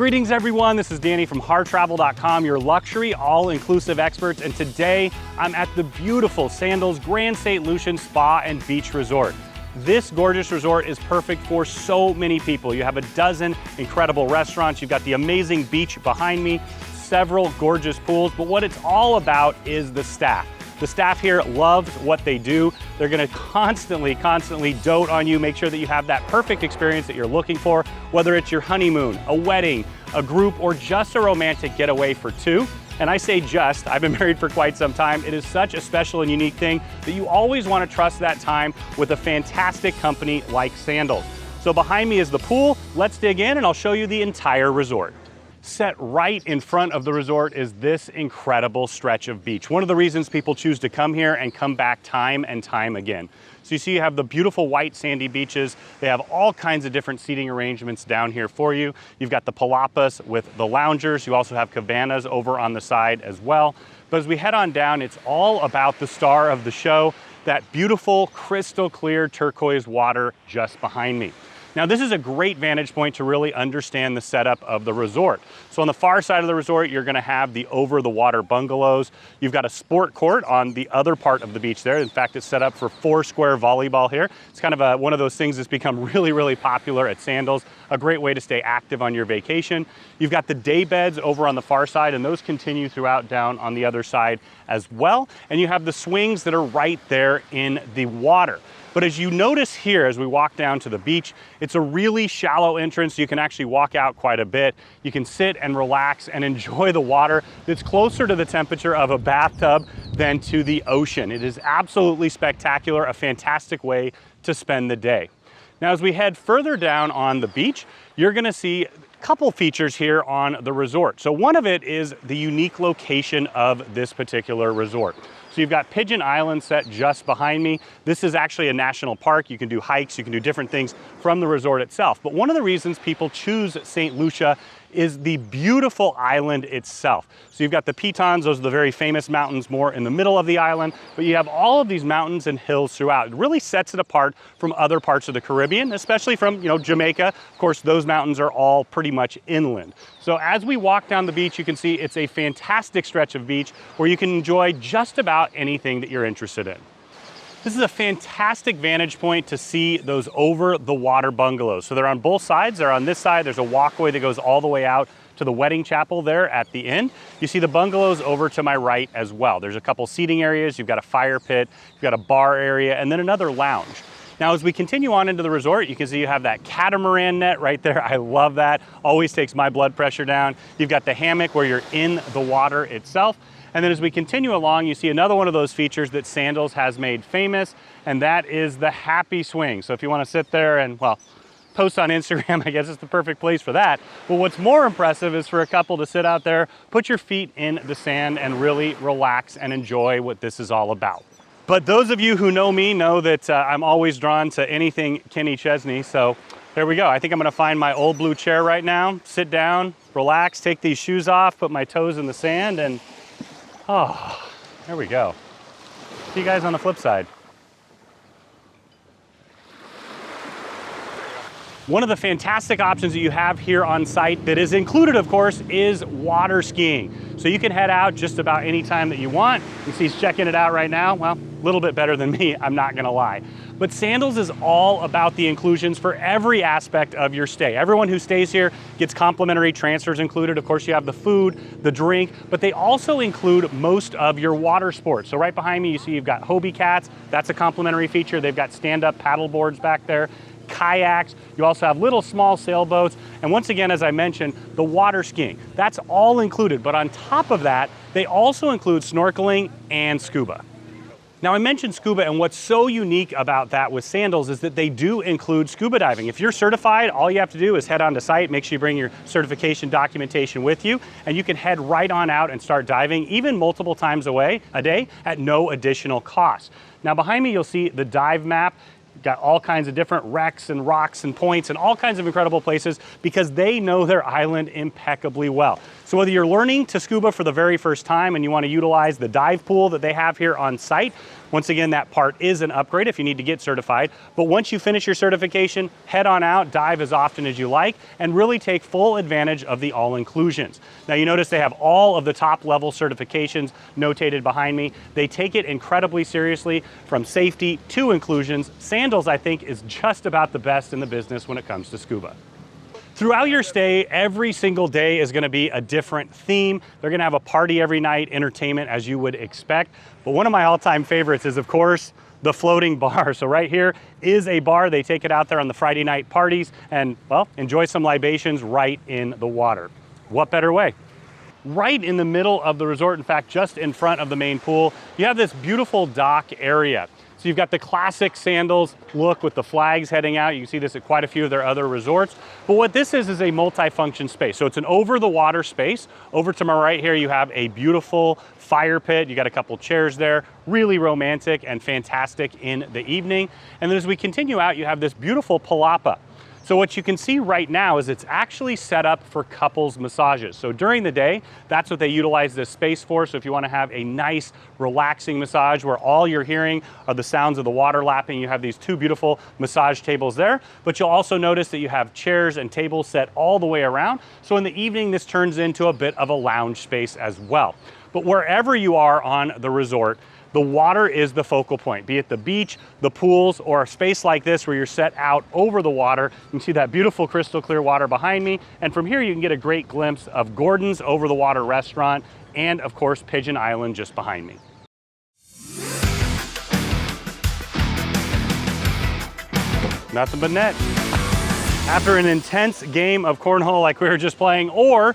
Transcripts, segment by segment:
Greetings everyone, this is Danny from harrtravel.com, your luxury all-inclusive experts, and today I'm at the beautiful Sandals Grand St Lucian Spa and Beach Resort. This gorgeous resort is perfect for so many people. You have a dozen incredible restaurants, you've got the amazing beach behind me, several gorgeous pools, but what it's all about is the staff. The staff here loves what they do. They're gonna constantly dote on you, make sure that you have that perfect experience that you're looking for, whether it's your honeymoon, a wedding, a group, or just a romantic getaway for two. And I say just, I've been married for quite some time. It is such a special and unique thing that you always wanna trust that time with a fantastic company like Sandals. So behind me is the pool. Let's dig in and I'll show you the entire resort. Set right in front of the resort is this incredible stretch of beach. One of the reasons people choose to come here and come back time and time again. So you see you have the beautiful white sandy beaches. They have all kinds of different seating arrangements down here for you. You've got the palapas with the loungers. You also have cabanas over on the side as well. But as we head on down, it's all about the star of the show, that beautiful crystal clear turquoise water just behind me. Now this is a great vantage point to really understand the setup of the resort. So on the far side of the resort, you're gonna have the Over-The-Water Bungalows. You've got a sport court on the other part of the beach there. In fact, it's set up for 4-square volleyball here. It's kind of one of those things that's become really popular at Sandals. A great way to stay active on your vacation. You've got the day beds over on the far side, and those continue throughout down on the other side as well. And you have the swings that are right there in the water. But as you notice here, as we walk down to the beach, it's a really shallow entrance. You can actually walk out quite a bit. You can sit and relax and enjoy the water that's closer to the temperature of a bathtub than to the ocean. It is absolutely spectacular, a fantastic way to spend the day. Now, as we head further down on the beach, you're gonna see a couple features here on the resort. So one of it is the unique location of this particular resort. So you've got Pigeon Island set just behind me. This is actually a national park. You can do hikes, you can do different things from the resort itself. But one of the reasons people choose St. Lucia is the beautiful island itself. So you've got the Pitons, those are the very famous mountains more in the middle of the island, but you have all of these mountains and hills throughout. It really sets it apart from other parts of the Caribbean, especially from, Jamaica. Of course, those mountains are all pretty much inland. So as we walk down the beach, you can see it's a fantastic stretch of beach where you can enjoy just about anything that you're interested in. This is a fantastic vantage point to see those over-the-water bungalows. So they're on both sides. They're on this side. There's a walkway that goes all the way out to the wedding chapel there at the end. You see the bungalows over to my right as well. There's a couple seating areas. You've got a fire pit, you've got a bar area, and then another lounge. Now, as we continue on into the resort, you can see you have that catamaran net right there. I love that. Always takes my blood pressure down. You've got the hammock where you're in the water itself. And then as we continue along, you see another one of those features that Sandals has made famous, and that is the happy swing. So if you want to sit there and, well, post on Instagram, I guess it's the perfect place for that. But what's more impressive is for a couple to sit out there, put your feet in the sand and really relax and enjoy what this is all about. But those of you who know me know that I'm always drawn to anything Kenny Chesney. So there we go. I think I'm gonna find my old blue chair right now, sit down, relax, take these shoes off, put my toes in the sand, and oh, there we go. See you guys on the flip side. One of the fantastic options that you have here on site that is included, of course, is water skiing. So you can head out just about any time that you want. You see he's checking it out right now. Well, a little bit better than me, I'm not gonna lie. But Sandals is all about the inclusions for every aspect of your stay. Everyone who stays here gets complimentary transfers included. Of course, you have the food, the drink, but they also include most of your water sports. So right behind me, you see you've got Hobie cats. That's a complimentary feature. They've got stand-up paddle boards back there, kayaks. You also have little small sailboats. And once again, as I mentioned, the water skiing. That's all included. But on top of that, they also include snorkeling and scuba. Now I mentioned scuba, and what's so unique about that with Sandals is that they do include scuba diving. If you're certified, all you have to do is head onto site, make sure you bring your certification documentation with you, and you can head right on out and start diving, even multiple times a day at no additional cost. Now behind me, you'll see the dive map. Got all kinds of different wrecks and rocks and points and all kinds of incredible places because they know their island impeccably well. So whether you're learning to scuba for the very first time and you want to utilize the dive pool that they have here on site, Once again, that part is an upgrade if you need to get certified. But once you finish your certification, head on out, dive as often as you like, and really take full advantage of the all-inclusions. Now you notice they have all of the top level certifications notated behind me. They take it incredibly seriously, from safety to inclusions. Sandals, I think, is just about the best in the business when it comes to scuba. Throughout your stay, every single day is going to be a different theme. They're going to have a party every night, entertainment as you would expect. But one of my all-time favorites is, of course, the floating bar. So right here is a bar. They take it out there on the Friday night parties and, well, enjoy some libations right in the water. What better way? Right in the middle of the resort, in fact, just in front of the main pool, you have this beautiful dock area. So you've got the classic Sandals look with the flags heading out. You can see this at quite a few of their other resorts. But what this is a multi-function space. So it's an over-the-water space. Over to my right here, you have a beautiful fire pit. You got a couple chairs there, really romantic and fantastic in the evening. And then as we continue out, you have this beautiful palapa. So what you can see right now is it's actually set up for couples massages. So during the day, that's what they utilize this space for. So if you want to have a nice, relaxing massage where all you're hearing are the sounds of the water lapping, you have these two beautiful massage tables there. But you'll also notice that you have chairs and tables set all the way around. So in the evening, this turns into a bit of a lounge space as well. But wherever you are on the resort, the water is the focal point, be it the beach, the pools, or a space like this where you're set out over the water. You can see that beautiful crystal clear water behind me. And from here, you can get a great glimpse of Gordon's Over-the-Water Restaurant and, of course, Pigeon Island just behind me. Nothing but net. After an intense game of cornhole like we were just playing, or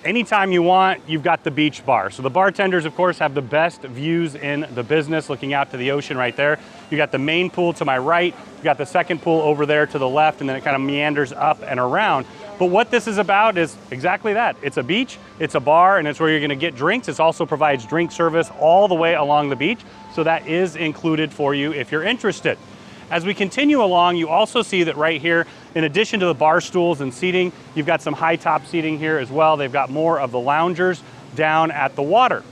anytime you want, you've got the beach bar. So the bartenders, of course, have the best views in the business, looking out to the ocean right there. You got the main pool to my right, you got the second pool over there to the left, and then it kind of meanders up and around. But what this is about is exactly that. It's a beach, it's a bar, and it's where you're gonna get drinks. It also provides drink service all the way along the beach. So that is included for you if you're interested. As we continue along, you also see that right here, in addition to the bar stools and seating, you've got some high top seating here as well. They've got more of the loungers down at the water.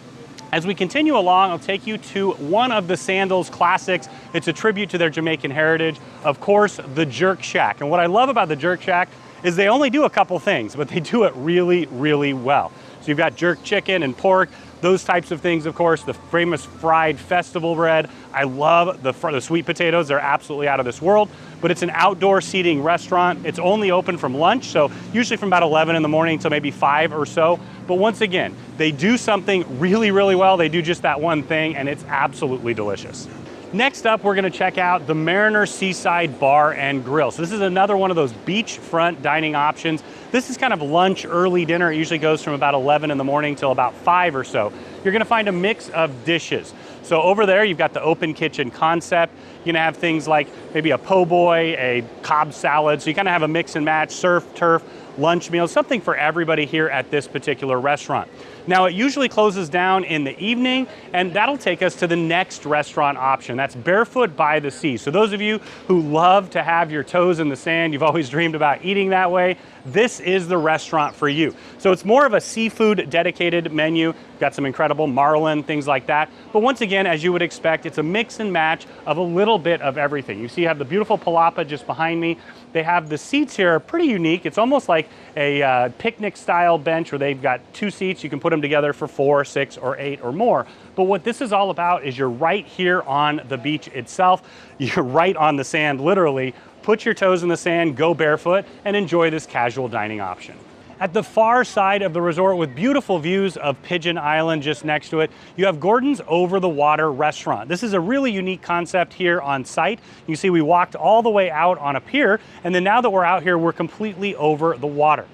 As we continue along, I'll take you to one of the Sandals classics. It's a tribute to their Jamaican heritage, of course, the Jerk Shack. And what I love about the Jerk Shack is they only do a couple things, but they do it really, really well. So you've got jerk chicken and pork, those types of things, of course, the famous fried festival bread. I love the sweet potatoes. They're absolutely out of this world, but it's an outdoor seating restaurant. It's only open from lunch, so usually from about 11 in the morning till maybe 5 or so. But once again, they do something really, really well. They do just that one thing, and it's absolutely delicious. Next up, we're gonna check out the Mariner Seaside Bar and Grill. So this is another one of those beachfront dining options. This is kind of lunch, early dinner. It usually goes from about 11 in the morning till about 5 or so. You're gonna find a mix of dishes. So over there, you've got the open kitchen concept. You're gonna have things like maybe a po' boy, a Cobb salad. So you kind of have a mix and match, surf, turf, lunch meal, something for everybody here at this particular restaurant. Now, it usually closes down in the evening, and that'll take us to the next restaurant option. That's Barefoot by the Sea. So those of you who love to have your toes in the sand, you've always dreamed about eating that way, this is the restaurant for you. So it's more of a seafood dedicated menu. Got some incredible marlin, things like that. But once again, as you would expect, it's a mix and match of a little bit of everything. You see you have the beautiful palapa just behind me. They have the seats here are pretty unique. It's almost like a picnic style bench where they've got 2 seats. You can put them together for 4, 6, or 8 or more. But what this is all about is you're right here on the beach itself. You're right on the sand, literally. Put your toes in the sand, go barefoot, and enjoy this casual dining option. At the far side of the resort with beautiful views of Pigeon Island just next to it, you have Gordon's Over-the-Water Restaurant. This is a really unique concept here on site. You see we walked all the way out on a pier, and then now that we're out here, we're completely over the water.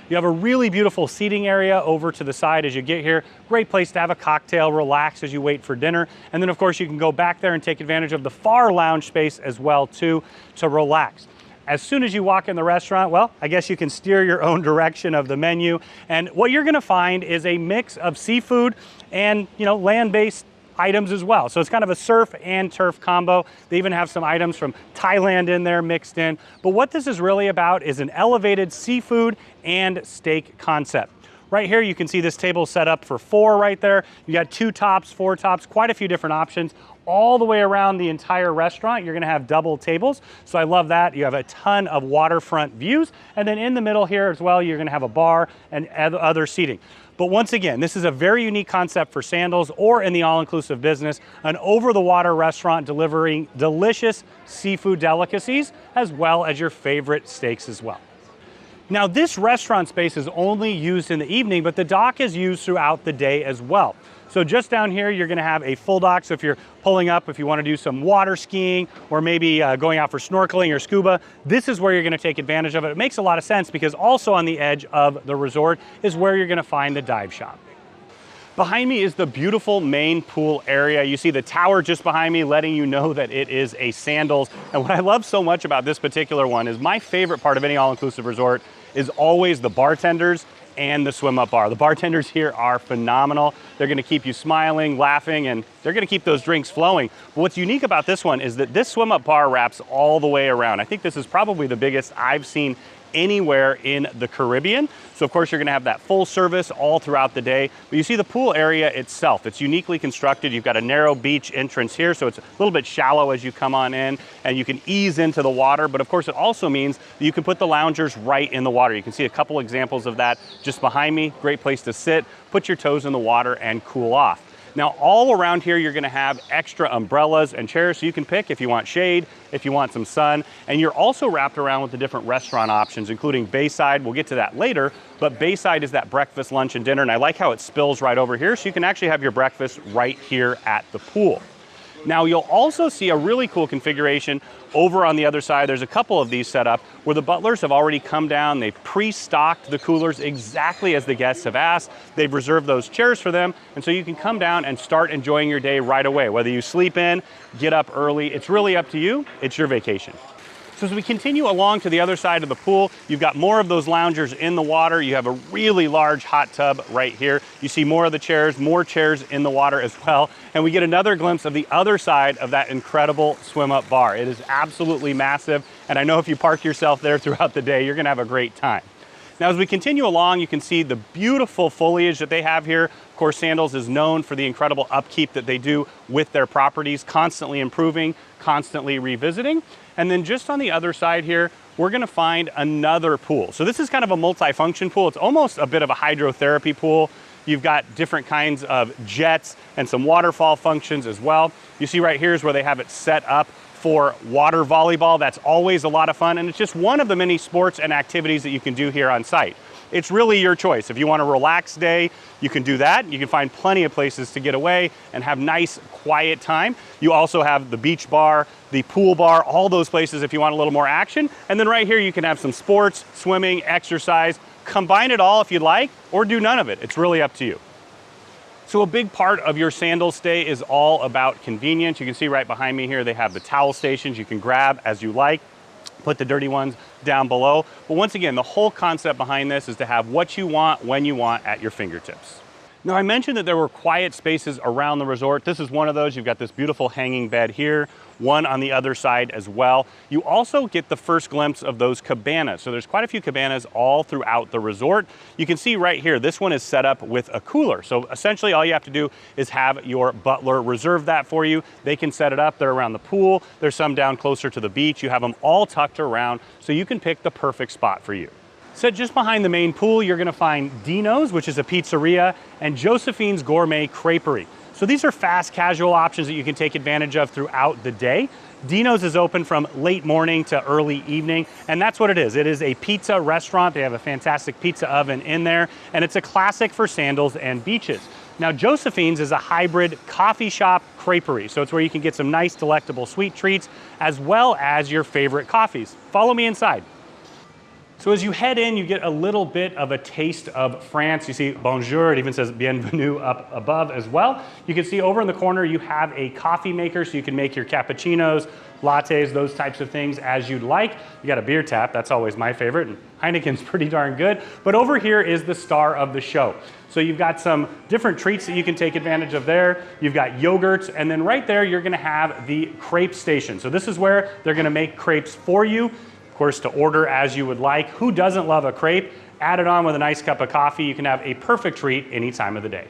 You have a really beautiful seating area over to the side as you get here. Great place to have a cocktail, relax as you wait for dinner. And then of course you can go back there and take advantage of the far lounge space as well too to relax. As soon as you walk in the restaurant, well, I guess you can steer your own direction of the menu. And what you're gonna find is a mix of seafood and, land-based items as well. So it's kind of a surf and turf combo. They even have some items from Thailand in there mixed in. But what this is really about is an elevated seafood and steak concept. Right here, you can see this table set up for 4 right there. You got 2 tops, 4 tops, quite a few different options. All the way around the entire restaurant, you're gonna have double tables. So I love that. You have a ton of waterfront views. And then in the middle here as well, you're gonna have a bar and other seating. But once again, this is a very unique concept for Sandals or in the all-inclusive business, an over-the-water restaurant delivering delicious seafood delicacies as well as your favorite steaks as well. Now, this restaurant space is only used in the evening, but the dock is used throughout the day as well. So just down here, you're gonna have a full dock. So if you're pulling up, if you wanna do some water skiing or maybe going out for snorkeling or scuba, this is where you're gonna take advantage of it. It makes a lot of sense because also on the edge of the resort is where you're gonna find the dive shop. Behind me is the beautiful main pool area. You see the tower just behind me letting you know that it is a Sandals. And what I love so much about this particular one is my favorite part of any all-inclusive resort is always the bartenders and the swim up bar. The bartenders here are phenomenal. They're gonna keep you smiling, laughing, and they're gonna keep those drinks flowing. But what's unique about this one is that this swim up bar wraps all the way around. I think this is probably the biggest I've seen anywhere in the Caribbean. So of course you're gonna have that full service all throughout the day. But you see the pool area itself, it's uniquely constructed. You've got a narrow beach entrance here, so it's a little bit shallow as you come on in and you can ease into the water. But of course it also means that you can put the loungers right in the water. You can see a couple examples of that just behind me. Great place to sit, put your toes in the water and cool off. Now, all around here, you're gonna have extra umbrellas and chairs, so you can pick if you want shade, if you want some sun, and you're also wrapped around with the different restaurant options, including Bayside. We'll get to that later, but Bayside is that breakfast, lunch, and dinner, and I like how it spills right over here, so you can actually have your breakfast right here at the pool. Now, you'll also see a really cool configuration over on the other side. There's a couple of these set up where the butlers have already come down. They've pre-stocked the coolers exactly as the guests have asked. They've reserved those chairs for them. And so you can come down and start enjoying your day right away. Whether you sleep in, get up early, it's really up to you. It's your vacation. So as we continue along to the other side of the pool, you've got more of those loungers in the water. You have a really large hot tub right here. You see more of the chairs, more chairs in the water as well. And we get another glimpse of the other side of that incredible swim up bar. It is absolutely massive. And I know if you park yourself there throughout the day, you're gonna have a great time. Now, as we continue along, you can see the beautiful foliage that they have here. Of course, Sandals is known for the incredible upkeep that they do with their properties, constantly improving, constantly revisiting. And then just on the other side here, we're gonna find another pool. So this is kind of a multi-function pool. It's almost a bit of a hydrotherapy pool. You've got different kinds of jets and some waterfall functions as well. You see right here is where they have it set up for water volleyball. That's always a lot of fun, and it's just one of the many sports and activities that you can do here on site. It's really your choice. If you want a relaxed day, you can do that. You can find plenty of places to get away and have nice, quiet time. You also have the beach bar, the pool bar, all those places if you want a little more action. And then right here, you can have some sports, swimming, exercise. Combine it all if you'd like, or do none of it. It's really up to you. So a big part of your Sandals stay is all about convenience. You can see right behind me here, they have the towel stations you can grab as you like. Put the dirty ones down below. But once again, the whole concept behind this is to have what you want, when you want, at your fingertips. Now, I mentioned that there were quiet spaces around the resort. This is one of those. You've got this beautiful hanging bed here, one on the other side as well. You also get the first glimpse of those cabanas. So there's quite a few cabanas all throughout the resort. You can see right here, this one is set up with a cooler. So essentially all you have to do is have your butler reserve that for you. They can set it up. They're around the pool. There's some down closer to the beach. You have them all tucked around so you can pick the perfect spot for you. So just behind the main pool, you're gonna find Dino's, which is a pizzeria, and Josephine's Gourmet Creperie. So these are fast casual options that you can take advantage of throughout the day. Dino's is open from late morning to early evening, and that's what it is. It is a pizza restaurant. They have a fantastic pizza oven in there, and it's a classic for Sandals and beaches. Now, Josephine's is a hybrid coffee shop creperie, so it's where you can get some nice, delectable sweet treats, as well as your favorite coffees. Follow me inside. So as you head in, you get a little bit of a taste of France. You see bonjour, it even says bienvenue up above as well. You can see over in the corner, you have a coffee maker, so you can make your cappuccinos, lattes, those types of things as you'd like. You got a beer tap, that's always my favorite, and Heineken's pretty darn good. But over here is the star of the show. So you've got some different treats that you can take advantage of there. You've got yogurts, and then right there, you're gonna have the crepe station. So this is where they're gonna make crepes for you. Of course, to order as you would like. Who doesn't love a crepe? Add it on with a nice cup of coffee. You can have a perfect treat any time of the day.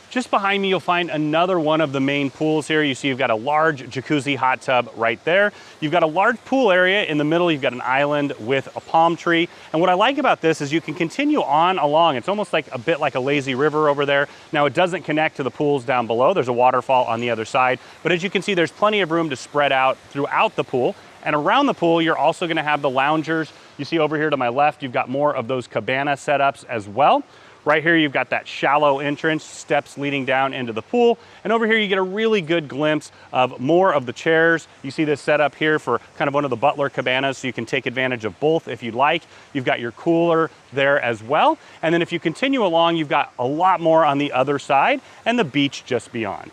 Just behind me, you'll find another one of the main pools here. You see you've got a large jacuzzi hot tub right there. You've got a large pool area in the middle. You've got an island with a palm tree. And what I like about this is you can continue on along. It's almost like a bit like a lazy river over there. Now it doesn't connect to the pools down below. There's a waterfall on the other side. But as you can see, there's plenty of room to spread out throughout the pool. And around the pool, you're also gonna have the loungers. You see over here to my left, you've got more of those cabana setups as well. Right here, you've got that shallow entrance, steps leading down into the pool. And over here, you get a really good glimpse of more of the chairs. You see this set up here for kind of one of the butler cabanas, so you can take advantage of both if you'd like. You've got your cooler there as well. And then if you continue along, you've got a lot more on the other side and the beach just beyond.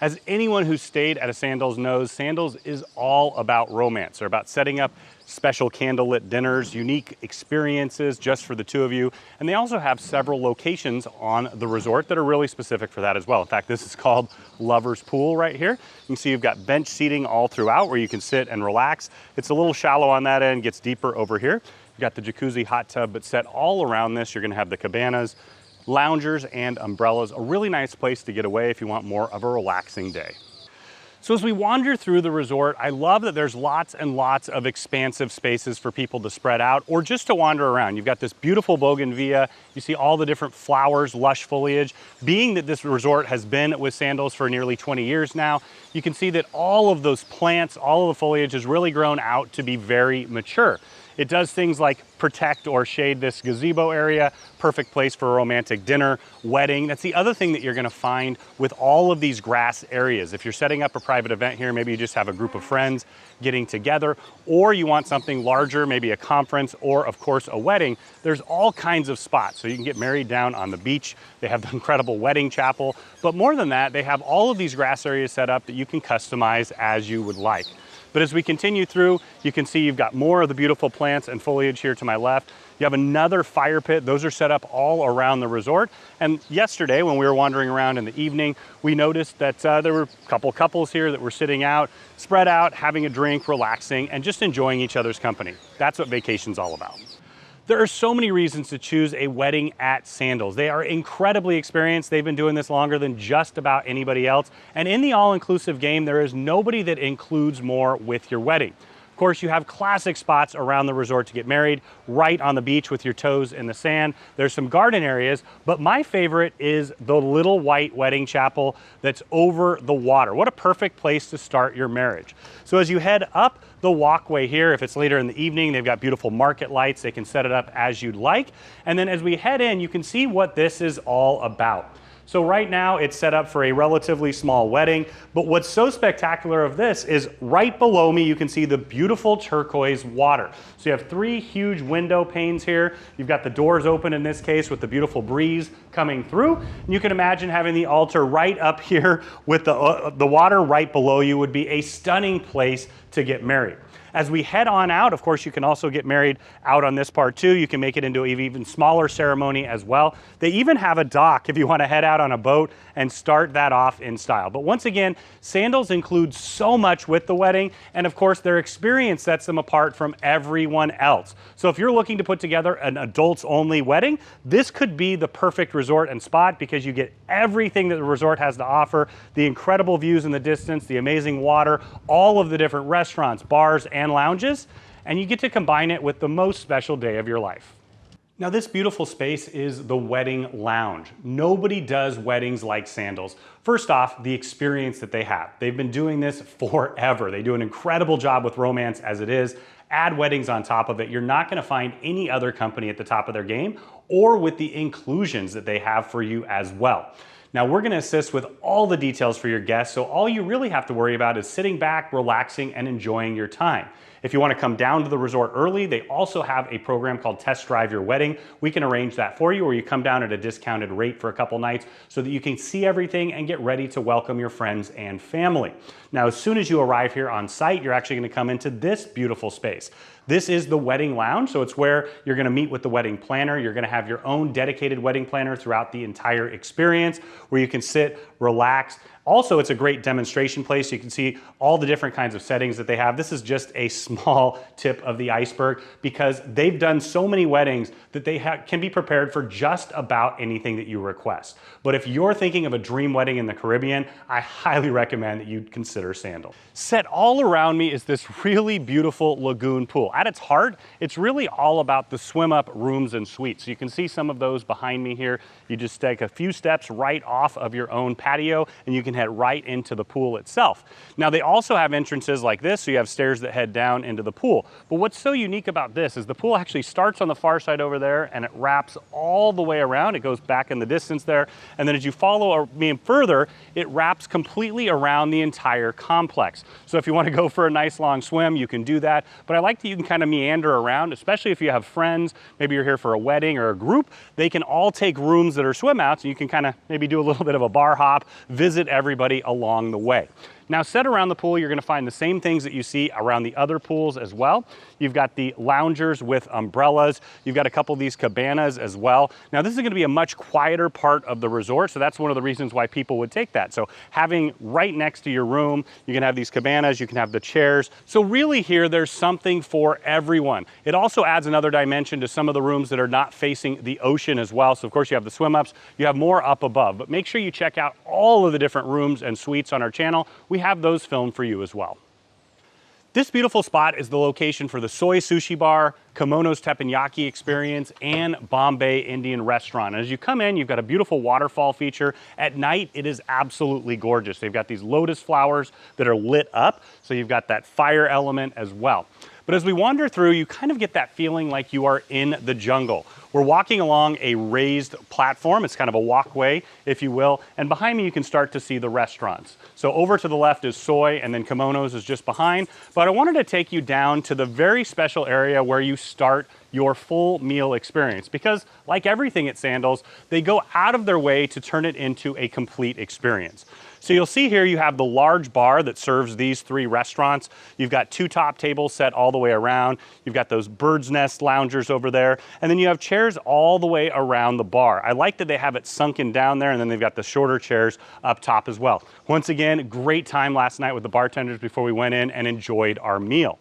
As anyone who's stayed at a Sandals knows, Sandals is all about romance. They're about setting up special candlelit dinners, unique experiences just for the two of you. And they also have several locations on the resort that are really specific for that as well. In fact, this is called Lover's Pool right here. You can see you've got bench seating all throughout where you can sit and relax. It's a little shallow on that end, gets deeper over here. You've got the jacuzzi hot tub, but set all around this, you're gonna have the cabanas, loungers, and umbrellas. A really nice place to get away if you want more of a relaxing day. So as we wander through the resort, I love that there's lots and lots of expansive spaces for people to spread out or just to wander around. You've got this beautiful bougainvillea. You see all the different flowers, lush foliage. Being that this resort has been with Sandals for nearly 20 years now, you can see that all of those plants, all of the foliage has really grown out to be very mature. It does things like protect or shade this gazebo area, perfect place for a romantic dinner, wedding. That's the other thing that you're gonna find with all of these grass areas. If you're setting up a private event here, maybe you just have a group of friends getting together, or you want something larger, maybe a conference, or of course a wedding, there's all kinds of spots. So you can get married down on the beach. They have the incredible wedding chapel, but more than that, they have all of these grass areas set up that you can customize as you would like. But as we continue through, you can see you've got more of the beautiful plants and foliage here to my left. You have another fire pit. Those are set up all around the resort. And yesterday, when we were wandering around in the evening, we noticed that there were a couple couples here that were sitting out, spread out, having a drink, relaxing, and just enjoying each other's company. That's what vacation's all about. There are so many reasons to choose a wedding at Sandals. They are incredibly experienced. They've been doing this longer than just about anybody else. And in the all-inclusive game, there is nobody that includes more with your wedding. Of course, you have classic spots around the resort to get married, right on the beach with your toes in the sand. There's some garden areas, but my favorite is the little white wedding chapel that's over the water. What a perfect place to start your marriage. So as you head up the walkway here, if it's later in the evening, they've got beautiful market lights. They can set it up as you'd like. And then as we head in, you can see what this is all about. So right now it's set up for a relatively small wedding, but what's so spectacular of this is right below me you can see the beautiful turquoise water. So you have three huge window panes here. You've got the doors open in this case with the beautiful breeze coming through. And you can imagine having the altar right up here with the water right below you would be a stunning place to get married. As we head on out, of course, you can also get married out on this part too. You can make it into an even smaller ceremony as well. They even have a dock if you want to head out on a boat and start that off in style. But once again, Sandals includes so much with the wedding, and of course, their experience sets them apart from everyone else. So if you're looking to put together an adults-only wedding, this could be the perfect resort and spot because you get everything that the resort has to offer, the incredible views in the distance, the amazing water, all of the different restaurants, bars, and lounges, and you get to combine it with the most special day of your life. Now this beautiful space is the wedding lounge. Nobody does weddings like Sandals. First off, the experience that they have. They've been doing this forever. They do an incredible job with romance as it is. Add weddings on top of it. You're not gonna find any other company at the top of their game or with the inclusions that they have for you as well. Now we're gonna assist with all the details for your guests, so all you really have to worry about is sitting back, relaxing, and enjoying your time. If you wanna come down to the resort early, they also have a program called Test Drive Your Wedding. We can arrange that for you, or you come down at a discounted rate for a couple nights so that you can see everything and get ready to welcome your friends and family. Now, as soon as you arrive here on site, you're actually gonna come into this beautiful space. This is the wedding lounge, so it's where you're gonna meet with the wedding planner. You're gonna have your own dedicated wedding planner throughout the entire experience, where you can sit, relax. Also, it's a great demonstration place. You can see all the different kinds of settings that they have. This is just a small tip of the iceberg because they've done so many weddings that they can be prepared for just about anything that you request. But if you're thinking of a dream wedding in the Caribbean, I highly recommend that you consider Sandals. Set all around me is this really beautiful lagoon pool. At its heart, it's really all about the swim up rooms and suites. So you can see some of those behind me here. You just take a few steps right off of your own patio and you can head right into the pool itself. Now they also have entrances like this, so you have stairs that head down into the pool. But what's so unique about this is the pool actually starts on the far side over there and it wraps all the way around. It goes back in the distance there. And then as you follow me further, it wraps completely around the entire complex. So if you want to go for a nice long swim, you can do that. But I like that you can kind of meander around, especially if you have friends, maybe you're here for a wedding or a group, they can all take rooms that are swim outs and you can kind of maybe do a little bit of a bar hop, visit everybody along the way. Now set around the pool, you're gonna find the same things that you see around the other pools as well. You've got the loungers with umbrellas. You've got a couple of these cabanas as well. Now this is gonna be a much quieter part of the resort, so that's one of the reasons why people would take that. So having right next to your room, you can have these cabanas, you can have the chairs. So really here, there's something for everyone. It also adds another dimension to some of the rooms that are not facing the ocean as well. So of course you have the swim ups, you have more up above, but make sure you check out all of the different rooms and suites on our channel. We have those filmed for you as well. This beautiful spot is the location for the Soy Sushi Bar, Kimono's Teppanyaki Experience, and Bombay Indian Restaurant. And as you come in, you've got a beautiful waterfall feature. At night, it is absolutely gorgeous. They've got these lotus flowers that are lit up, so you've got that fire element as well. But as we wander through, you kind of get that feeling like you are in the jungle. We're walking along a raised platform. It's kind of a walkway, if you will. And behind me, you can start to see the restaurants. So over to the left is Soy, and then Kimono's is just behind. But I wanted to take you down to the very special area where you start your full meal experience. Because like everything at Sandals, they go out of their way to turn it into a complete experience. So you'll see here you have the large bar that serves these three restaurants. You've got two top tables set all the way around. You've got those bird's nest loungers over there. And then you have chairs all the way around the bar. I like that they have it sunken down there, and then they've got the shorter chairs up top as well. Once again, great time last night with the bartenders before we went in and enjoyed our meal.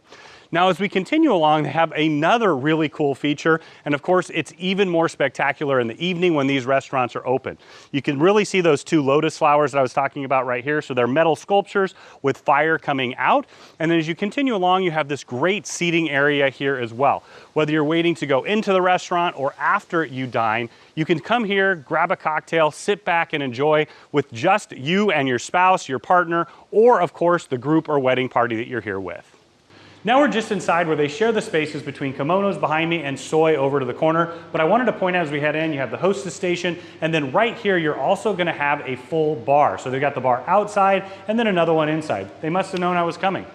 Now, as we continue along, they have another really cool feature, and of course, it's even more spectacular in the evening when these restaurants are open. You can really see those two lotus flowers that I was talking about right here. So they're metal sculptures with fire coming out. And then as you continue along, you have this great seating area here as well. Whether you're waiting to go into the restaurant or after you dine, you can come here, grab a cocktail, sit back and enjoy with just you and your spouse, your partner, or of course, the group or wedding party that you're here with. Now we're just inside where they share the spaces between Kimono's behind me and Soy over to the corner. But I wanted to point out as we head in, you have the hostess station, and then right here, you're also gonna have a full bar. So they've got the bar outside and then another one inside. They must have known I was coming.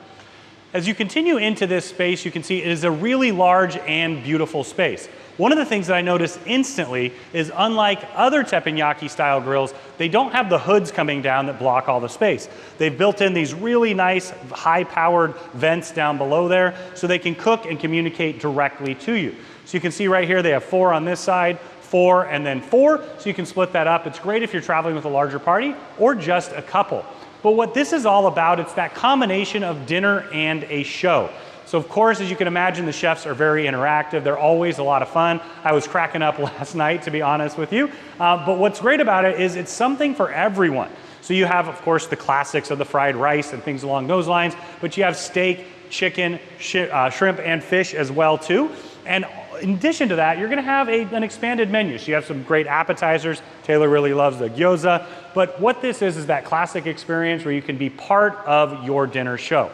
As you continue into this space, you can see it is a really large and beautiful space. One of the things that I noticed instantly is unlike other teppanyaki style grills, they don't have the hoods coming down that block all the space. They've built in these really nice high powered vents down below there so they can cook and communicate directly to you. So you can see right here, they have 4 on this side, 4 and then 4, so you can split that up. It's great if you're traveling with a larger party or just a couple. But what this is all about, it's that combination of dinner and a show. So of course, as you can imagine, the chefs are very interactive. They're always a lot of fun. I was cracking up last night, to be honest with you. But what's great about it is it's something for everyone. So you have, of course, the classics of the fried rice and things along those lines, but you have steak, chicken, shrimp, and fish as well too. And in addition to that, you're gonna have an expanded menu. So you have some great appetizers. Taylor really loves the gyoza. But what this is that classic experience where you can be part of your dinner show.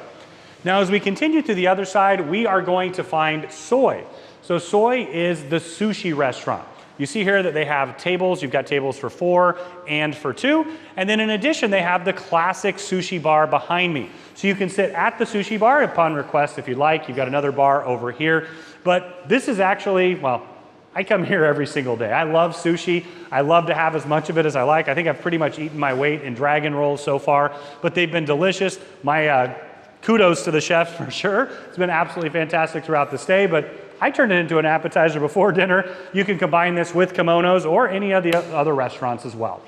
Now, as we continue to the other side, we are going to find Soy. So Soy is the sushi restaurant. You see here that they have tables. You've got tables for 4 and for 2. And then in addition, they have the classic sushi bar behind me. So you can sit at the sushi bar upon request if you'd like. You've got another bar over here. But this is actually, well, I come here every single day. I love sushi. I love to have as much of it as I like. I think I've pretty much eaten my weight in dragon rolls so far, but they've been delicious. My kudos to the chefs for sure. It's been absolutely fantastic throughout the stay, but I turned it into an appetizer before dinner. You can combine this with kimonos or any of the other restaurants as well.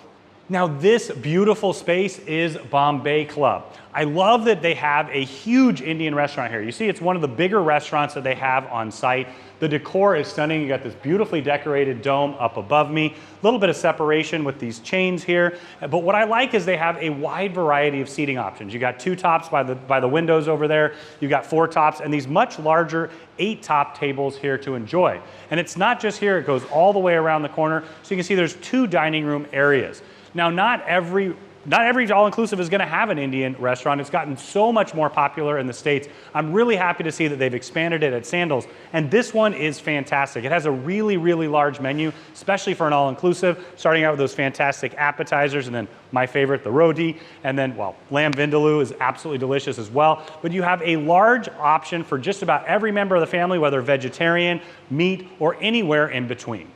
Now this beautiful space is Bombay Club. I love that they have a huge Indian restaurant here. You see, it's one of the bigger restaurants that they have on site. The decor is stunning. You got this beautifully decorated dome up above me. A little bit of separation with these chains here. But what I like is they have a wide variety of seating options. You got 2 tops by the windows over there. You've got 4 tops and these much larger 8 top tables here to enjoy. And it's not just here, it goes all the way around the corner. So you can see there's 2 dining room areas. Now, not every all-inclusive is gonna have an Indian restaurant. It's gotten so much more popular in the States. I'm really happy to see that they've expanded it at Sandals, and this one is fantastic. It has a really, really large menu, especially for an all-inclusive, starting out with those fantastic appetizers, and then my favorite, the roti, and then, well, lamb vindaloo is absolutely delicious as well. But you have a large option for just about every member of the family, whether vegetarian, meat, or anywhere in between.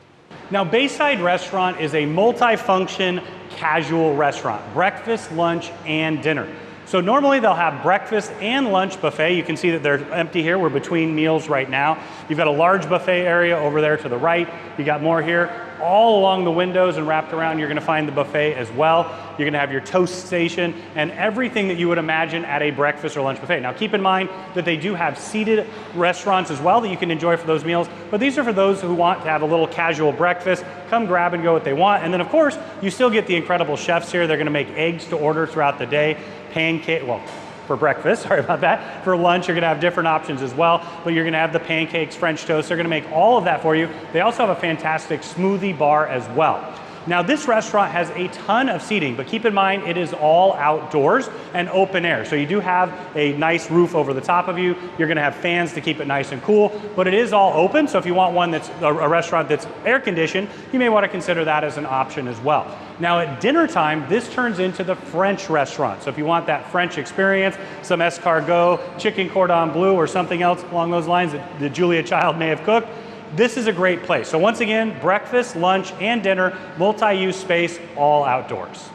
Now, Bayside Restaurant is a multi-function casual restaurant, breakfast, lunch, and dinner. So normally they'll have breakfast and lunch buffet. You can see that they're empty here. We're between meals right now. You've got a large buffet area over there to the right. You got more here. All along the windows and wrapped around, you're gonna find the buffet as well. You're gonna have your toast station and everything that you would imagine at a breakfast or lunch buffet. Now keep in mind that they do have seated restaurants as well that you can enjoy for those meals, but these are for those who want to have a little casual breakfast, come grab and go what they want. And then of course, you still get the incredible chefs here. They're gonna make eggs to order throughout the day, pancake, well, for breakfast, sorry about that. For lunch, you're gonna have different options as well, but you're gonna have the pancakes, French toast. They're gonna make all of that for you. They also have a fantastic smoothie bar as well. Now this restaurant has a ton of seating, but keep in mind it is all outdoors and open air. So you do have a nice roof over the top of you. You're gonna have fans to keep it nice and cool, but it is all open. So if you want one that's a restaurant that's air conditioned, you may wanna consider that as an option as well. Now at dinner time, this turns into the French restaurant. So if you want that French experience, some escargot, chicken cordon bleu, or something else along those lines that Julia Child may have cooked, this is a great place. So once again, breakfast, lunch, and dinner, multi-use space, all outdoors.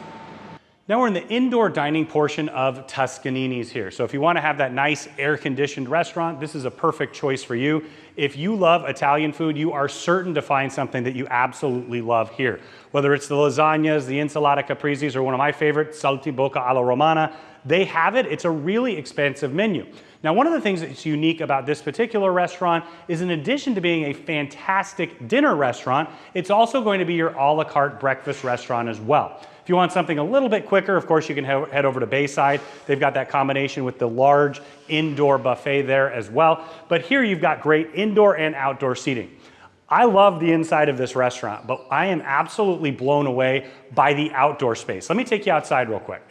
Now we're in the indoor dining portion of Toscanini's here. So if you want to have that nice air-conditioned restaurant, this is a perfect choice for you. If you love Italian food, you are certain to find something that you absolutely love here. Whether it's the lasagnas, the insalata caprizes, or one of my favorites, saltimbocca alla romana, they have it. It's a really expansive menu. Now, one of the things that's unique about this particular restaurant is in addition to being a fantastic dinner restaurant, it's also going to be your a la carte breakfast restaurant as well. If you want something a little bit quicker, of course, you can head over to Bayside. They've got that combination with the large indoor buffet there as well. But here you've got great indoor and outdoor seating. I love the inside of this restaurant, but I am absolutely blown away by the outdoor space. Let me take you outside real quick.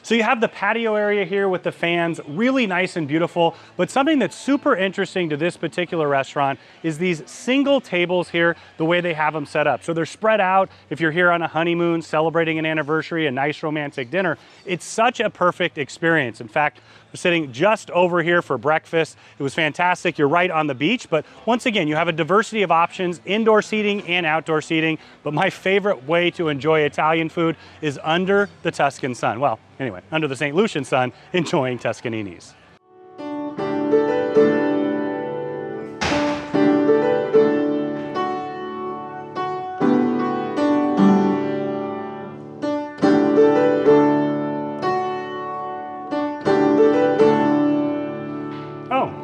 So you have the patio area here with the fans, really nice and beautiful, but something that's super interesting to this particular restaurant is these single tables here, the way they have them set up. So they're spread out. If you're here on a honeymoon, celebrating an anniversary, a nice romantic dinner, it's such a perfect experience. In fact, we're sitting just over here for breakfast. It was fantastic. You're right on the beach, but once again, you have a diversity of options, indoor seating and outdoor seating. But my favorite way to enjoy Italian food is under the Tuscan sun. Well, anyway, under the St. Lucian sun, enjoying Toscanini's.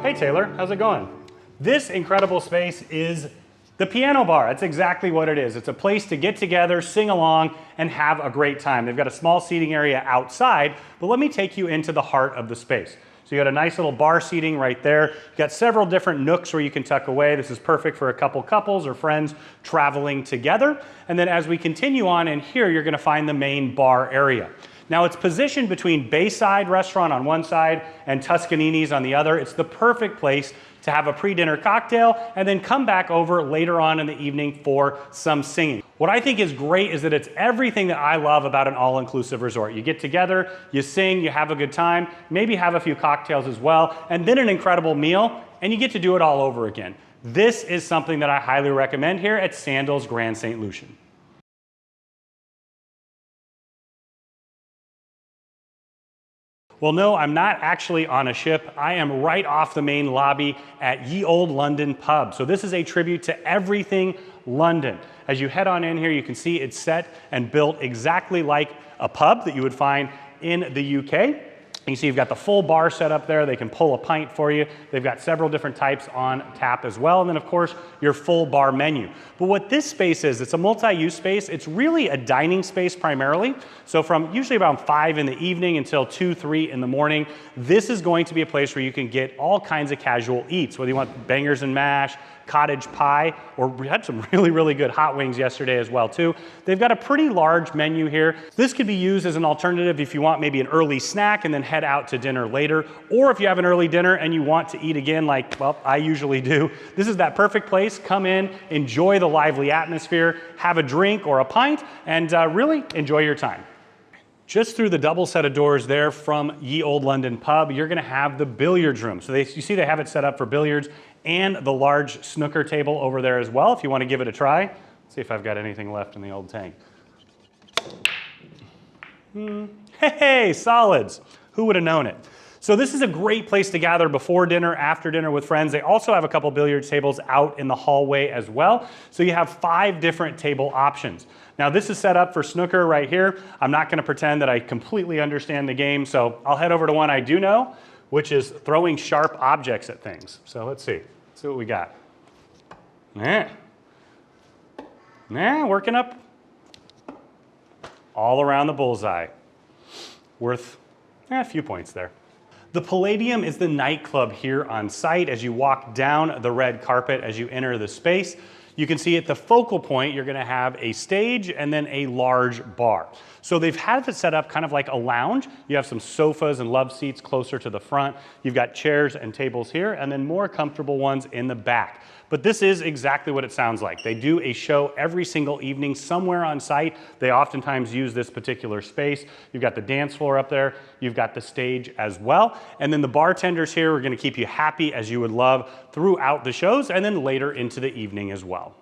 Hey Taylor, how's it going? This incredible space is the piano bar. That's exactly what it is. It's a place to get together, sing along, and have a great time. They've got a small seating area outside, but let me take you into the heart of the space. So you got a nice little bar seating right there. You've got several different nooks where you can tuck away. This is perfect for a couple couples or friends traveling together. And then as we continue on in here, you're gonna find the main bar area. Now it's positioned between Bayside Restaurant on one side and Toscanini's on the other. It's the perfect place to have a pre-dinner cocktail and then come back over later on in the evening for some singing. What I think is great is that it's everything that I love about an all-inclusive resort. You get together, you sing, you have a good time, maybe have a few cocktails as well, and then an incredible meal, and you get to do it all over again. This is something that I highly recommend here at Sandals Grand St Lucian. Well, no, I'm not actually on a ship. I am right off the main lobby at Ye Olde London Pub. So this is a tribute to everything London. As you head on in here, you can see it's set and built exactly like a pub that you would find in the UK. You see you've got the full bar set up there. They can pull a pint for you. They've got several different types on tap as well. And then of course, your full bar menu. But what this space is, it's a multi-use space. It's really a dining space primarily. So from usually around 5 in the evening until 2, 3 in the morning, this is going to be a place where you can get all kinds of casual eats, whether you want bangers and mash, cottage pie, or we had some really good hot wings yesterday as well too. They've got a pretty large menu here. This could be used as an alternative if you want maybe an early snack and then head out to dinner later, or if you have an early dinner and you want to eat again like, well, I usually do. This is that perfect place. Come in, enjoy the lively atmosphere, have a drink or a pint, and really enjoy your time. Just through the double set of doors there from Ye Olde London Pub, you're gonna have the billiards room. So you see they have it set up for billiards and the large snooker table over there as well if you want to give it a try. Let's see if I've got anything left in the old tank. Hey, solids. Who would have known it? So this is a great place to gather before dinner, after dinner with friends. They also have a couple billiards tables out in the hallway as well. So you have 5 different table options. Now this is set up for snooker right here. I'm not going to pretend that I completely understand the game, so I'll head over to one I do know, which is throwing sharp objects at things. So let's see what we got. Working up all around the bullseye. Worth a few points there. The Palladium is the nightclub here on site. As you walk down the red carpet as you enter the space, you can see at the focal point, you're gonna have a stage and then a large bar. So they've had it set up kind of like a lounge. You have some sofas and love seats closer to the front. You've got chairs and tables here, and then more comfortable ones in the back. But this is exactly what it sounds like. They do a show every single evening somewhere on site. They oftentimes use this particular space. You've got the dance floor up there. You've got the stage as well. And then the bartenders here are gonna keep you happy as you would love throughout the shows and then later into the evening as well.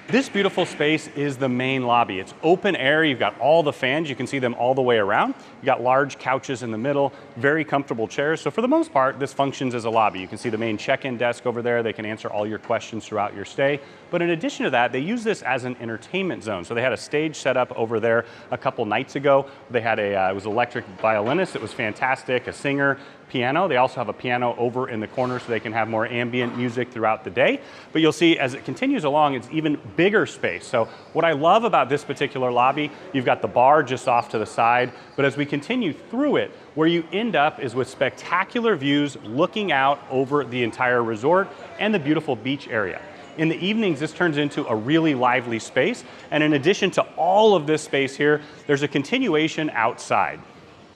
This beautiful space is the main lobby. It's open air. You've got all the fans. You can see them all the way around. You've got large couches in the middle, very comfortable chairs. So for the most part, this functions as a lobby. You can see the main check-in desk over there. They can answer all your questions throughout your stay. But in addition to that, they use this as an entertainment zone. So they had a stage set up over there a couple nights ago. They had it was electric violinist. It was fantastic, a singer, piano. They also have a piano over in the corner so they can have more ambient music throughout the day. But you'll see as it continues along, it's even bigger space. So what I love about this particular lobby, you've got the bar just off to the side, but as we continue through it, where you end up is with spectacular views looking out over the entire resort and the beautiful beach area. In the evenings, this turns into a really lively space. And in addition to all of this space here, there's a continuation outside.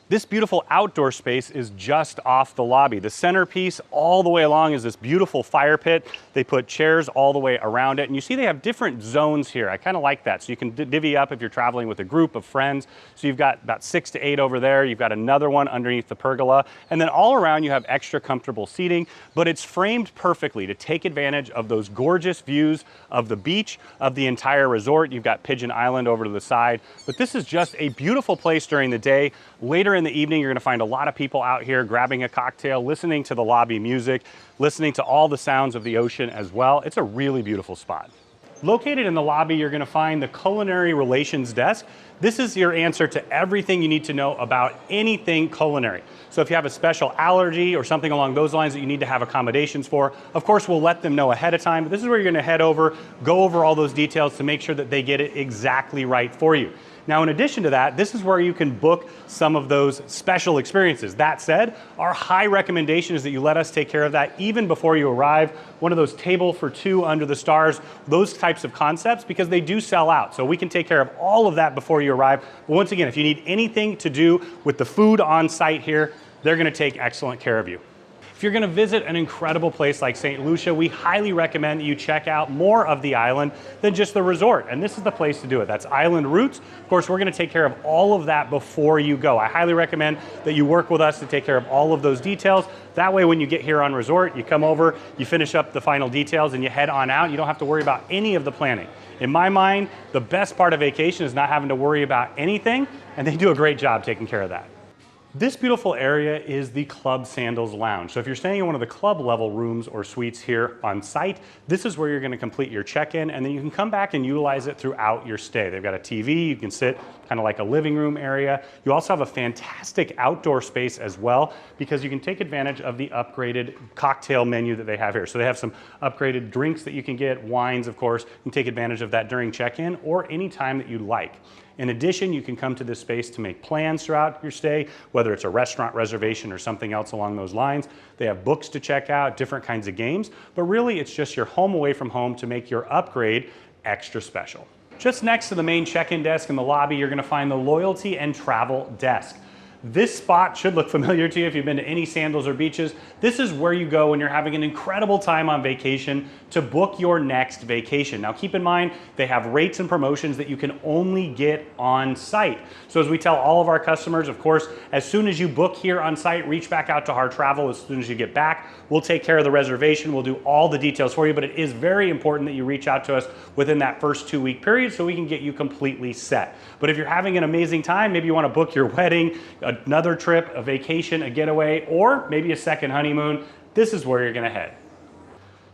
This beautiful outdoor space is just off the lobby. The centerpiece all the way along is this beautiful fire pit. They put chairs all the way around it. And you see they have different zones here. I kind of like that. So you can divvy up if you're traveling with a group of friends. So you've got about 6 to 8 over there. You've got another one underneath the pergola. And then all around you have extra comfortable seating, but it's framed perfectly to take advantage of those gorgeous views of the beach, of the entire resort. You've got Pigeon Island over to the side, but this is just a beautiful place during the day. Later in the evening, you're gonna find a lot of people out here grabbing a cocktail, listening to the lobby music, listening to all the sounds of the ocean as well. It's a really beautiful spot. Located in the lobby, you're gonna find the culinary relations desk. This is your answer to everything you need to know about anything culinary. So if you have a special allergy or something along those lines that you need to have accommodations for, of course, we'll let them know ahead of time, but this is where you're gonna head over, go over all those details to make sure that they get it exactly right for you. Now, in addition to that, this is where you can book some of those special experiences. That said, our high recommendation is that you let us take care of that even before you arrive. One of those table for 2 under the stars, those types of concepts, because they do sell out. So we can take care of all of that before you arrive. But once again, if you need anything to do with the food on site here, they're gonna take excellent care of you. If you're gonna visit an incredible place like St. Lucia, we highly recommend that you check out more of the island than just the resort. And this is the place to do it. That's Island Roots. Of course, we're gonna take care of all of that before you go. I highly recommend that you work with us to take care of all of those details. That way, when you get here on resort, you come over, you finish up the final details and you head on out. You don't have to worry about any of the planning. In my mind, the best part of vacation is not having to worry about anything, and they do a great job taking care of that. This beautiful area is the Club Sandals Lounge. So if you're staying in one of the club level rooms or suites here on site, this is where you're going to complete your check-in, and then you can come back and utilize it throughout your stay. They've got a TV, you can sit kind of like a living room area. You also have a fantastic outdoor space as well, because you can take advantage of the upgraded cocktail menu that they have here. So they have some upgraded drinks that you can get, wines of course. You can take advantage of that during check-in or any time that you like. In addition, you can come to this space to make plans throughout your stay, whether it's a restaurant reservation or something else along those lines. They have books to check out, different kinds of games, but really it's just your home away from home to make your upgrade extra special. Just next to the main check-in desk in the lobby, you're gonna find the loyalty and travel desk. This spot should look familiar to you if you've been to any Sandals or beaches. This is where you go when you're having an incredible time on vacation to book your next vacation. Now keep in mind, they have rates and promotions that you can only get on site. So as we tell all of our customers, of course, as soon as you book here on site, reach back out to Harr Travel as soon as you get back. We'll take care of the reservation. We'll do all the details for you, but it is very important that you reach out to us within that first 2-week period so we can get you completely set. But if you're having an amazing time, maybe you want to book your wedding, another trip, a vacation, a getaway, or maybe a second honeymoon, this is where you're gonna head.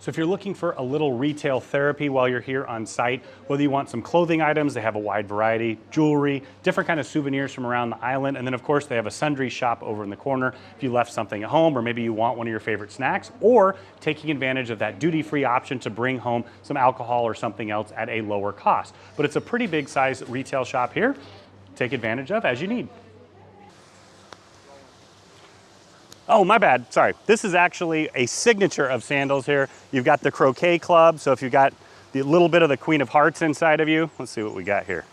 So if you're looking for a little retail therapy while you're here on site, whether you want some clothing items, they have a wide variety, jewelry, different kind of souvenirs from around the island, and then of course they have a sundry shop over in the corner if you left something at home, or maybe you want one of your favorite snacks, or taking advantage of that duty-free option to bring home some alcohol or something else at a lower cost. But it's a pretty big size retail shop here. Take advantage of as you need. Oh, my bad, sorry. This is actually a signature of Sandals here. You've got the croquet club, so if you've got the little bit of the Queen of Hearts inside of you, let's see what we got here.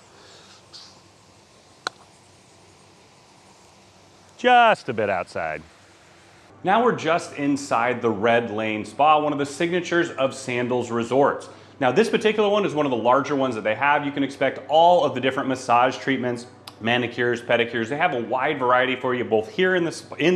Just a bit outside. Now we're just inside the Red Lane Spa, one of the signatures of Sandals resorts. Now this particular one is one of the larger ones that they have. You can expect all of the different massage treatments, manicures, pedicures. They have a wide variety for you both here in the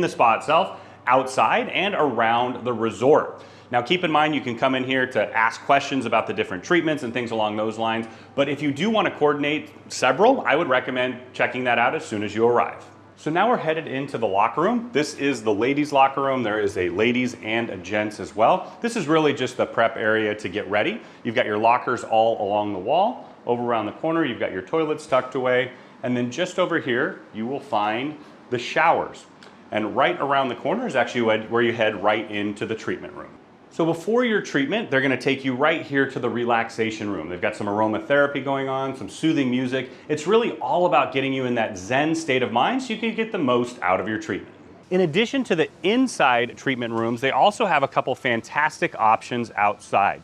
spa itself, outside, and around the resort. Now keep in mind you can come in here to ask questions about the different treatments and things along those lines, but if you do want to coordinate several, I would recommend checking that out as soon as you arrive. So now we're headed into the locker room. This is the ladies' locker room. There is a ladies and a gents as well. This is really just the prep area to get ready. You've got your lockers all along the wall. Over around the corner, you've got your toilets tucked away. And then just over here, you will find the showers. And right around the corner is actually where you head right into the treatment room. So before your treatment, they're gonna take you right here to the relaxation room. They've got some aromatherapy going on, some soothing music. It's really all about getting you in that Zen state of mind so you can get the most out of your treatment. In addition to the inside treatment rooms, they also have a couple fantastic options outside.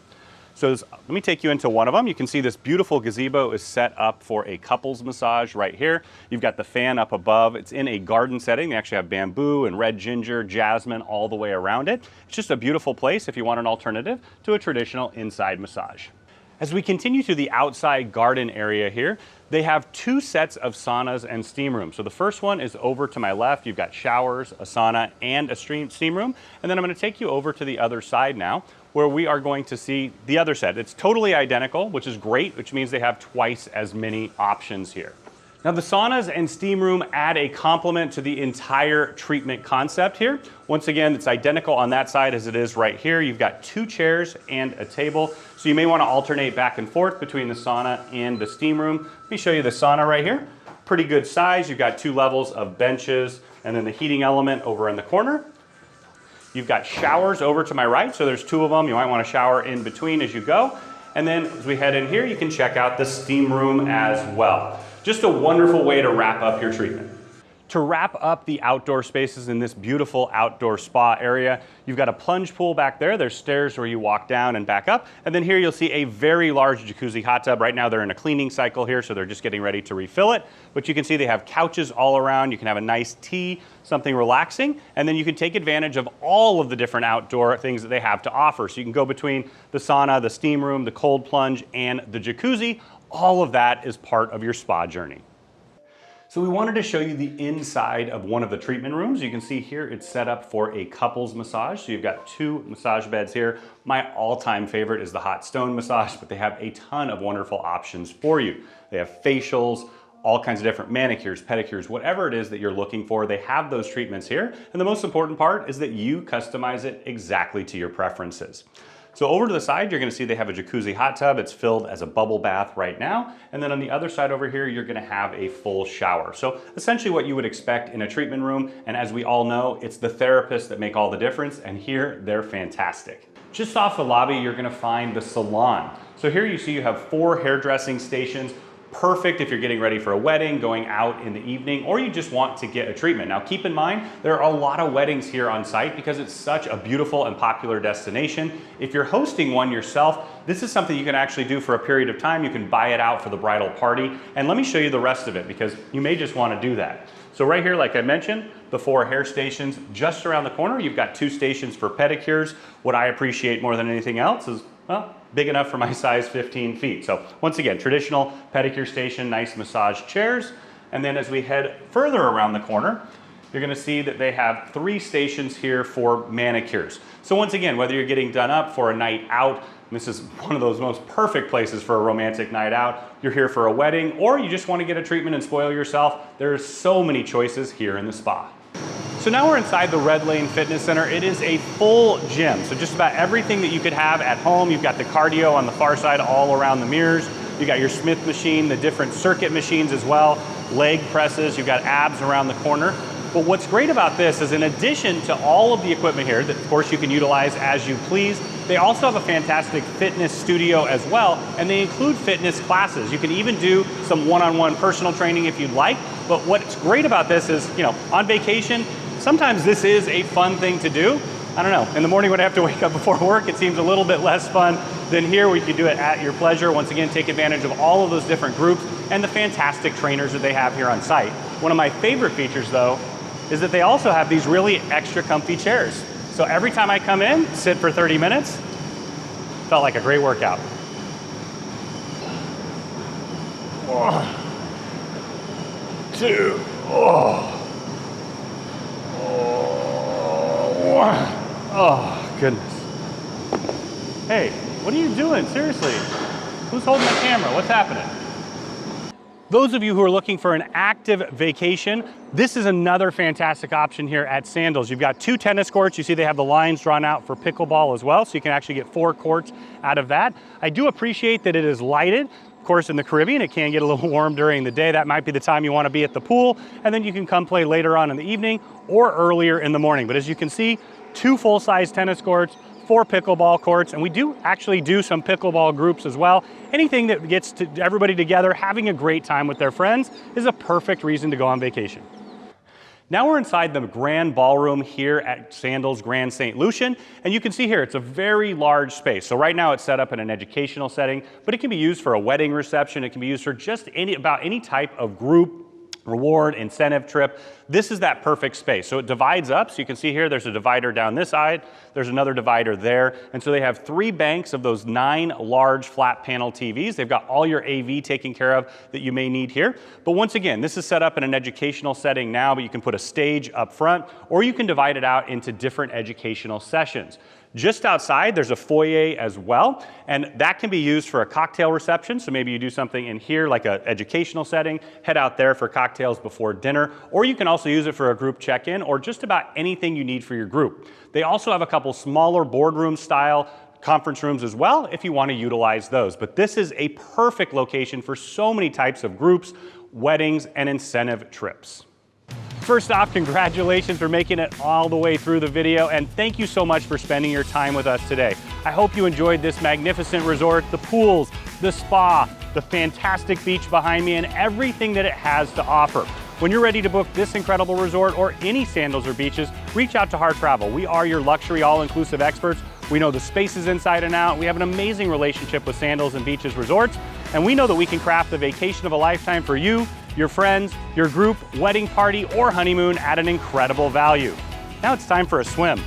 So let me take you into one of them. You can see this beautiful gazebo is set up for a couples massage right here. You've got the fan up above. It's in a garden setting. They actually have bamboo and red ginger, jasmine all the way around it. It's just a beautiful place if you want an alternative to a traditional inside massage. As we continue through the outside garden area here, they have 2 sets of saunas and steam rooms. So the first one is over to my left. You've got showers, a sauna, and a steam room. And then I'm going to take you over to the other side now, where we are going to see the other set. It's totally identical, which is great, which means they have twice as many options here. Now the saunas and steam room add a complement to the entire treatment concept here. Once again, it's identical on that side as it is right here. You've got 2 chairs and a table, so you may want to alternate back and forth between the sauna and the steam room. Let me show you the sauna right here. Pretty good size. You've got 2 levels of benches, and then the heating element over in the corner. You've got showers over to my right, so there's 2 of them. You might want to shower in between as you go. And then as we head in here, you can check out the steam room as well. Just a wonderful way to wrap up your treatment. To wrap up the outdoor spaces in this beautiful outdoor spa area, you've got a plunge pool back there. There's stairs where you walk down and back up. And then here you'll see a very large jacuzzi hot tub. Right now they're in a cleaning cycle here, so they're just getting ready to refill it. But you can see they have couches all around. You can have a nice tea, something relaxing, and then you can take advantage of all of the different outdoor things that they have to offer. So you can go between the sauna, the steam room, the cold plunge, and the jacuzzi. All of that is part of your spa journey. So we wanted to show you the inside of one of the treatment rooms. You can see here it's set up for a couples massage. So you've got 2 massage beds here. My all-time favorite is the hot stone massage, but they have a ton of wonderful options for you. They have facials, all kinds of different manicures, pedicures, whatever it is that you're looking for, they have those treatments here. And the most important part is that you customize it exactly to your preferences. So over to the side, you're gonna see they have a jacuzzi hot tub. It's filled as a bubble bath right now. And then on the other side over here, you're gonna have a full shower. So essentially what you would expect in a treatment room. And as we all know, it's the therapists that make all the difference. And here, they're fantastic. Just off the lobby, you're gonna find the salon. So here you see you have 4 hairdressing stations. Perfect if you're getting ready for a wedding, going out in the evening, or you just want to get a treatment. Now keep in mind, there are a lot of weddings here on site because it's such a beautiful and popular destination. If you're hosting one yourself, this is something you can actually do for a period of time. You can buy it out for the bridal party. And let me show you the rest of it because you may just want to do that. So right here, like I mentioned, the 4 hair stations just around the corner. You've got 2 stations for pedicures. What I appreciate more than anything else is, well, big enough for my size, 15 feet. So once again, traditional pedicure station, nice massage chairs. And then as we head further around the corner, you're gonna see that they have 3 stations here for manicures. So once again, whether you're getting done up for a night out, this is one of those most perfect places for a romantic night out, you're here for a wedding, or you just wanna get a treatment and spoil yourself, there's so many choices here in the spa. So now we're inside the Red Lane Fitness Center. It is a full gym. So just about everything that you could have at home. You've got the cardio on the far side all around the mirrors. You got your Smith machine, the different circuit machines as well, leg presses, you've got abs around the corner. But what's great about this is in addition to all of the equipment here that of course you can utilize as you please, they also have a fantastic fitness studio as well, and they include fitness classes. You can even do some one-on-one personal training if you'd like. But what's great about this is, you know, on vacation, sometimes this is a fun thing to do. I don't know, in the morning when I have to wake up before work, it seems a little bit less fun than here where you can do it at your pleasure. Once again, take advantage of all of those different groups and the fantastic trainers that they have here on site. One of my favorite features though, is that they also have these really extra comfy chairs. So every time I come in, sit for 30 minutes, felt like a great workout. 1, 2, oh, goodness. Hey, what are you doing? Seriously, who's holding the camera? What's happening? Those of you who are looking for an active vacation, this is another fantastic option here at Sandals. You've got 2 tennis courts. You see they have the lines drawn out for pickleball as well, so you can actually get 4 courts out of that. I do appreciate that it is lighted. Of course, in the Caribbean, it can get a little warm during the day. That might be the time you want to be at the pool, and then you can come play later on in the evening or earlier in the morning. But as you can see, 2 full-size tennis courts, 4 pickleball courts, and we do actually do some pickleball groups as well. Anything that gets everybody together, having a great time with their friends is a perfect reason to go on vacation. Now we're inside the grand ballroom here at Sandals Grand St Lucian, and you can see here it's a very large space. So right now it's set up in an educational setting, but it can be used for a wedding reception. It can be used for just about any type of group, reward, incentive trip. This is that perfect space. So it divides up. So you can see here, there's a divider down this side. There's another divider there. And so they have 3 banks of those 9 large flat panel TVs. They've got all your AV taken care of that you may need here. But once again, this is set up in an educational setting now, but you can put a stage up front, or you can divide it out into different educational sessions. Just outside, there's a foyer as well, and that can be used for a cocktail reception. So maybe you do something in here like an educational setting, head out there for cocktails before dinner, or you can also use it for a group check-in or just about anything you need for your group. They also have a couple smaller boardroom style conference rooms as well if you want to utilize those. But this is a perfect location for so many types of groups, weddings, and incentive trips. First off, congratulations for making it all the way through the video, and thank you so much for spending your time with us today. I hope you enjoyed this magnificent resort, the pools, the spa, the fantastic beach behind me, and everything that it has to offer. When you're ready to book this incredible resort or any Sandals or beaches, reach out to Harr Travel. We are your luxury all-inclusive experts. We know the spaces inside and out. We have an amazing relationship with Sandals and Beaches Resorts, and we know that we can craft the vacation of a lifetime for you, your friends, your group, wedding party, or honeymoon at an incredible value. Now it's time for a swim.